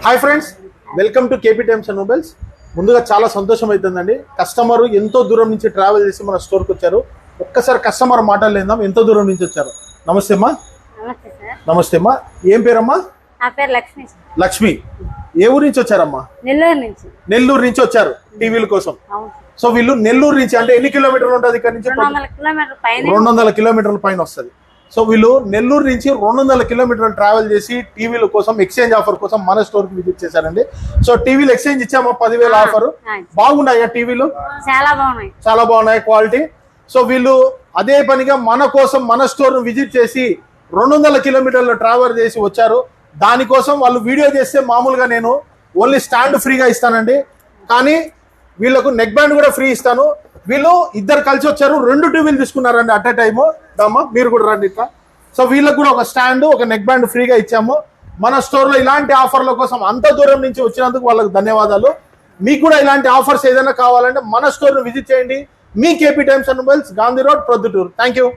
Hi friends, welcome to KP Times and mobiles. ముందుగా చాలా సంతోషం అవుతుందండి. కస్టమర్ ఎంతో దూరం నుంచి ట్రావెల్ చేసి మన స్టోర్కి వచ్చారు. ఒక్కసారి కస్టమర్ మాటలు లేదాం, ఎంతో దూరం నుంచి వచ్చారు. నమస్తే అమ్మా. నమస్తే సార్. నమస్తే అమ్మా. ఏం పేరమ్మా? నా పేరు లక్ష్మి. లక్ష్మి. ఏ ఊరు నుంచి వచ్చారమ్మా? నెల్లూరు నుంచి. నెల్లూరు నుంచి వచ్చారు టీవీల కోసం. అవును. సో వీళ్ళు నెల్లూరు నుంచి అంటే ఎన్ని కిలోమీటర్లు ఉంటుంది ఇక్కడ నుంచి? 200 కిలోమీటర్ల పైన. 200 కిలోమీటర్ల పైన వస్తుంది. సో వీళ్ళు నెల్లూరు నుంచి 200 కిలోమీటర్లు ట్రావెల్ చేసి టీవీల కోసం ఎక్స్చేంజ్ ఆఫర్ కోసం మన స్టోర్ కి విజిట్ చేశారండి. సో టీవీలు ఎక్స్చేంజ్ ఇచ్చామా? 10,000 ఆఫర్. బాగున్నాయా టీవీలు? చాలా బాగున్నాయి. చాలా బాగున్నాయి క్వాలిటీ. సో వీళ్ళు అదే పనిగా మన కోసం మన స్టోర్ ను విజిట్ చేసి 200 కిలోమీటర్లు ట్రావెల్ చేసి వచ్చారు. దానికోసం వాళ్ళు వీడియో చేస్తే మామూలుగా నేను ఓన్లీ స్టాండ్ ఫ్రీగా ఇస్తానండి, కానీ వీళ్ళకు నెక్ బ్యాండ్ కూడా ఫ్రీ ఇస్తాను. వీళ్ళు ఇద్దరు కలిసి వచ్చారు, 2 టీవీలు తీసుకున్నారండి అట్ ఎ టైమ్. దమ్మా మీరు కూడా రండి ఇట్లా. సో వీళ్ళకు కూడా ఒక స్టాండ్ ఒక నెక్ బ్యాండ్ ఫ్రీగా ఇచ్చాము. మన స్టోర్ లో ఇలాంటి ఆఫర్ల కోసం అంత దూరం నుంచి వచ్చినందుకు వాళ్ళకి ధన్యవాదాలు. మీకు కూడా ఇలాంటి ఆఫర్స్ ఏదైనా కావాలంటే మన స్టోర్ ను విజిట్ చేయండి. మీ KP Times and Mobiles, Gandhi Road, Proddatur. Thank you.